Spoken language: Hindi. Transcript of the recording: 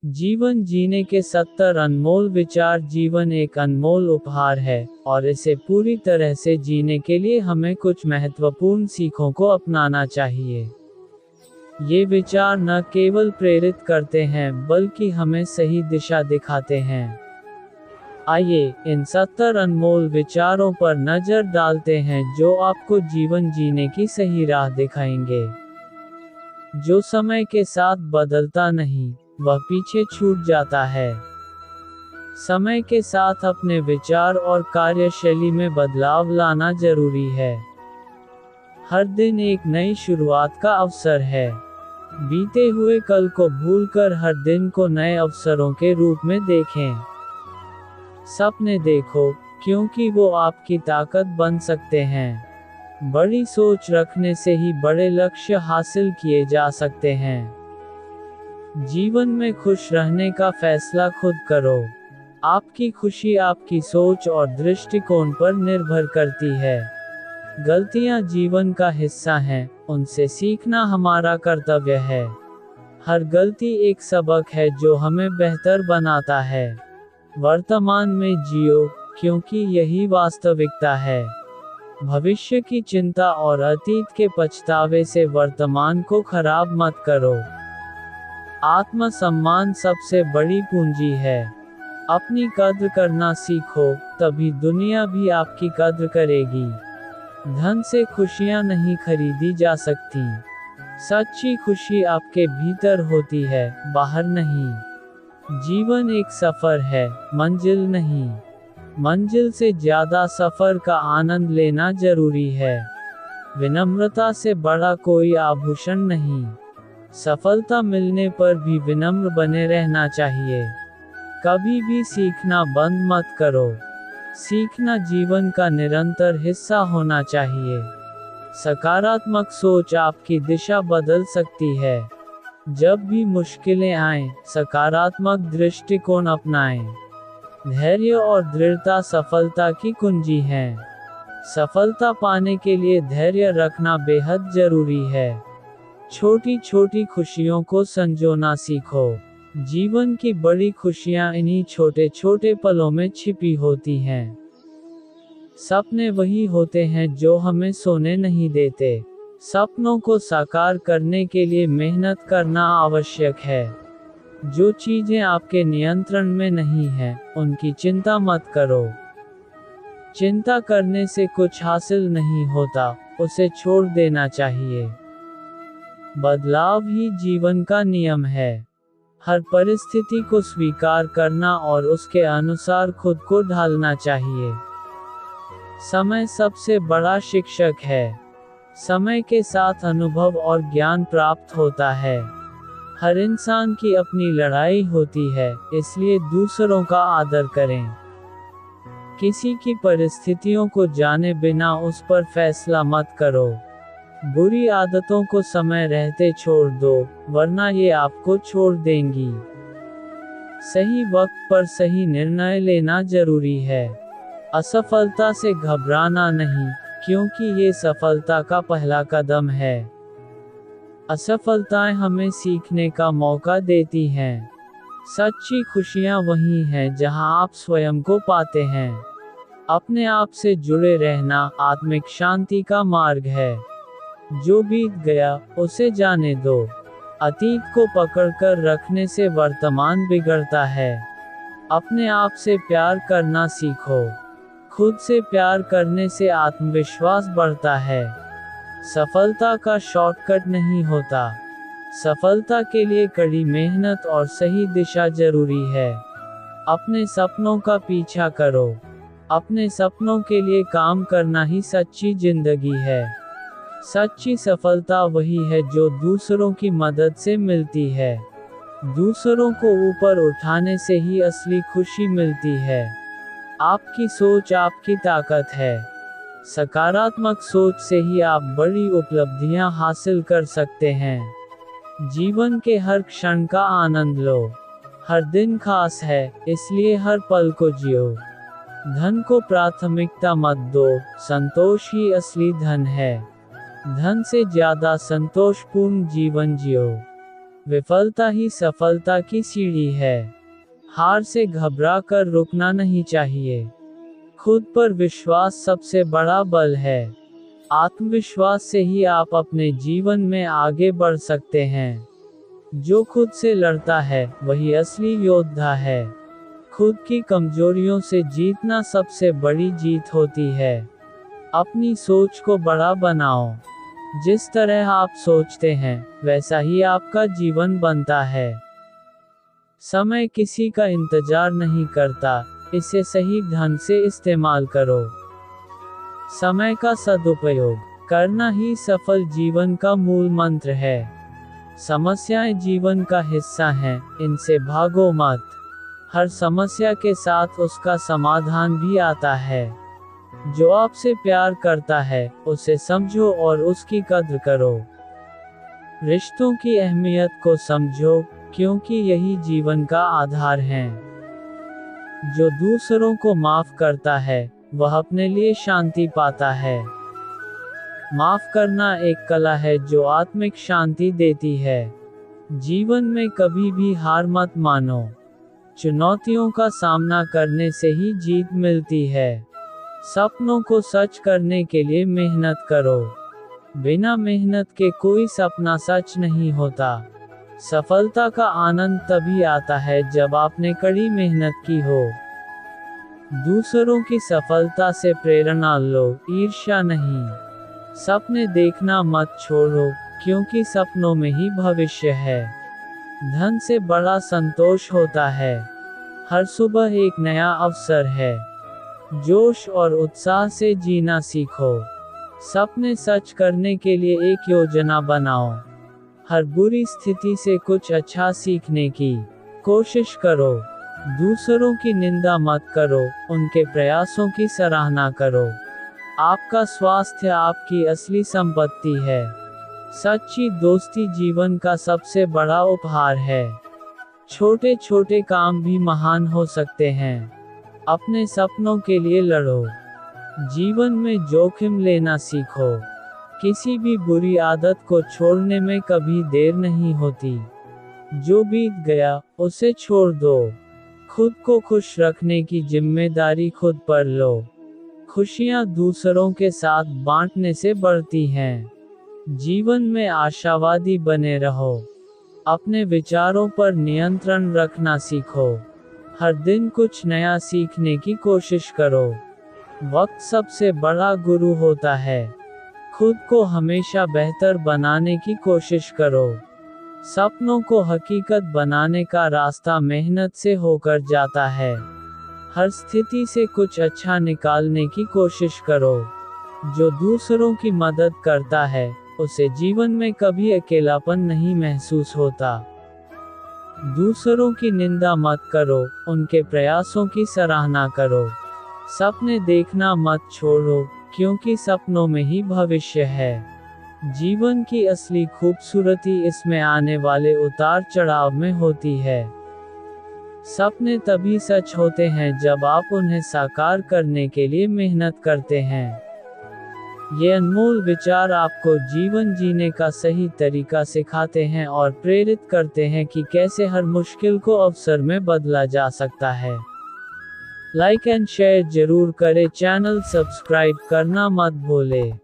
जीवन जीने के 70 अनमोल विचार। जीवन एक अनमोल उपहार है, और इसे पूरी तरह से जीने के लिए हमें कुछ महत्वपूर्ण सीखों को अपनाना चाहिए। ये विचार न केवल प्रेरित करते हैं, बल्कि हमें सही दिशा दिखाते हैं। आइए, इन 70 अनमोल विचारों पर नजर डालते हैं जो आपको जीवन जीने की सही राह दिखाएंगे। जो समय के साथ बदलता नहीं, वह पीछे छूट जाता है। समय के साथ अपने विचार और कार्यशैली में बदलाव लाना जरूरी है। हर दिन एक नई शुरुआत का अवसर है। बीते हुए कल को भूलकर हर दिन को नए अवसरों के रूप में देखें। सपने देखो, क्योंकि वो आपकी ताकत बन सकते हैं। बड़ी सोच रखने से ही बड़े लक्ष्य हासिल किए जा सकते हैं। जीवन में खुश रहने का फैसला खुद करो। आपकी खुशी आपकी सोच और दृष्टिकोण पर निर्भर करती है। गलतियां जीवन का हिस्सा हैं, उनसे सीखना हमारा कर्तव्य है। हर गलती एक सबक है जो हमें बेहतर बनाता है। वर्तमान में जियो, क्योंकि यही वास्तविकता है। भविष्य की चिंता और अतीत के पछतावे से वर्तमान को खराब मत करो। आत्मसम्मान सबसे बड़ी पूंजी है। अपनी कद्र करना सीखो, तभी दुनिया भी आपकी कद्र करेगी। धन से खुशियां नहीं खरीदी जा सकती। सच्ची खुशी आपके भीतर होती है, बाहर नहीं। जीवन एक सफर है, मंजिल नहीं। मंजिल से ज्यादा सफर का आनंद लेना जरूरी है। विनम्रता से बड़ा कोई आभूषण नहीं। सफलता मिलने पर भी विनम्र बने रहना चाहिए। कभी भी सीखना बंद मत करो। सीखना जीवन का निरंतर हिस्सा होना चाहिए। सकारात्मक सोच आपकी दिशा बदल सकती है। जब भी मुश्किलें आएं, सकारात्मक दृष्टिकोण अपनाएं। धैर्य और दृढ़ता सफलता की कुंजी हैं। सफलता पाने के लिए धैर्य रखना बेहद जरूरी है। छोटी छोटी खुशियों को संजोना सीखो। जीवन की बड़ी खुशियां इन्हीं छोटे छोटे पलों में छिपी होती हैं। सपने वही होते हैं जो हमें सोने नहीं देते। सपनों को साकार करने के लिए मेहनत करना आवश्यक है। जो चीजें आपके नियंत्रण में नहीं हैं, उनकी चिंता मत करो। चिंता करने से कुछ हासिल नहीं होता, उसे छोड़ देना चाहिए। बदलाव ही जीवन का नियम है। हर परिस्थिति को स्वीकार करना और उसके अनुसार खुद को ढालना चाहिए। समय सबसे बड़ा शिक्षक है। समय के साथ अनुभव और ज्ञान प्राप्त होता है। हर इंसान की अपनी लड़ाई होती है, इसलिए दूसरों का आदर करें। किसी की परिस्थितियों को जाने बिना उस पर फैसला मत करो। बुरी आदतों को समय रहते छोड़ दो, वरना ये आपको छोड़ देंगी। सही वक्त पर सही निर्णय लेना जरूरी है। असफलता से घबराना नहीं, क्योंकि ये सफलता का पहला कदम है। असफलताएं हमें सीखने का मौका देती हैं। सच्ची खुशियां वही हैं जहां आप स्वयं को पाते हैं। अपने आप से जुड़े रहना आत्मिक शांति का मार्ग है। जो बीत गया, उसे जाने दो। अतीत को पकड़कर रखने से वर्तमान बिगड़ता है। अपने आप से प्यार करना सीखो। खुद से प्यार करने से आत्मविश्वास बढ़ता है। सफलता का शॉर्टकट नहीं होता। सफलता के लिए कड़ी मेहनत और सही दिशा जरूरी है। अपने सपनों का पीछा करो। अपने सपनों के लिए काम करना ही सच्ची जिंदगी है। सच्ची सफलता वही है जो दूसरों की मदद से मिलती है। दूसरों को ऊपर उठाने से ही असली खुशी मिलती है। आपकी सोच आपकी ताकत है। सकारात्मक सोच से ही आप बड़ी उपलब्धियां हासिल कर सकते हैं। जीवन के हर क्षण का आनंद लो। हर दिन खास है, इसलिए हर पल को जियो। धन को प्राथमिकता मत दो, संतोष ही असली धन है। धन से ज्यादा संतोषपूर्ण जीवन जियो। विफलता ही सफलता की सीढ़ी है। हार से घबरा कर रुकना नहीं चाहिए। खुद पर विश्वास सबसे बड़ा बल है। आत्मविश्वास से ही आप अपने जीवन में आगे बढ़ सकते हैं। जो खुद से लड़ता है वही असली योद्धा है। खुद की कमजोरियों से जीतना सबसे बड़ी जीत होती है। अपनी सोच को बड़ा बनाओ। जिस तरह आप सोचते हैं वैसा ही आपका जीवन बनता है। समय किसी का इंतजार नहीं करता, इसे सही ढंग से इस्तेमाल करो। समय का सदुपयोग करना ही सफल जीवन का मूल मंत्र है। समस्याएं जीवन का हिस्सा हैं, इनसे भागो मत। हर समस्या के साथ उसका समाधान भी आता है। जो आपसे प्यार करता है उसे समझो और उसकी कद्र करो। रिश्तों की अहमियत को समझो, क्योंकि यही जीवन का आधार है। जो दूसरों को माफ करता है वह अपने लिए शांति पाता है। माफ करना एक कला है जो आत्मिक शांति देती है। जीवन में कभी भी हार मत मानो। चुनौतियों का सामना करने से ही जीत मिलती है। सपनों को सच करने के लिए मेहनत करो। बिना मेहनत के कोई सपना सच नहीं होता। सफलता का आनंद तभी आता है जब आपने कड़ी मेहनत की हो। दूसरों की सफलता से प्रेरणा लो, ईर्ष्या नहीं। सपने देखना मत छोड़ो, क्योंकि सपनों में ही भविष्य है। धन से बड़ा संतोष होता है। हर सुबह एक नया अवसर है। जोश और उत्साह से जीना सीखो। सपने सच करने के लिए एक योजना बनाओ। हर बुरी स्थिति से कुछ अच्छा सीखने की कोशिश करो। दूसरों की निंदा मत करो, उनके प्रयासों की सराहना करो। आपका स्वास्थ्य आपकी असली संपत्ति है। सच्ची दोस्ती जीवन का सबसे बड़ा उपहार है। छोटे छोटे काम भी महान हो सकते हैं। अपने सपनों के लिए लड़ो। जीवन में जोखिम लेना सीखो। किसी भी बुरी आदत को छोड़ने में कभी देर नहीं होती। जो बीत गया उसे छोड़ दो। खुद को खुश रखने की जिम्मेदारी खुद पर लो। खुशियां दूसरों के साथ बांटने से बढ़ती हैं। जीवन में आशावादी बने रहो। अपने विचारों पर नियंत्रण रखना सीखो। हर दिन कुछ नया सीखने की कोशिश करो। वक्त सबसे बड़ा गुरु होता है। खुद को हमेशा बेहतर बनाने की कोशिश करो। सपनों को हकीकत बनाने का रास्ता मेहनत से होकर जाता है। हर स्थिति से कुछ अच्छा निकालने की कोशिश करो। जो दूसरों की मदद करता है उसे जीवन में कभी अकेलापन नहीं महसूस होता। दूसरों की निंदा मत करो, उनके प्रयासों की सराहना करो। सपने देखना मत छोड़ो, क्योंकि सपनों में ही भविष्य है। जीवन की असली खूबसूरती इसमें आने वाले उतार चढ़ाव में होती है। सपने तभी सच होते हैं जब आप उन्हें साकार करने के लिए मेहनत करते हैं। ये अनमोल विचार आपको जीवन जीने का सही तरीका सिखाते हैं और प्रेरित करते हैं कि कैसे हर मुश्किल को अवसर में बदला जा सकता है। लाइक एंड शेयर जरूर करें, चैनल सब्सक्राइब करना मत भूलें।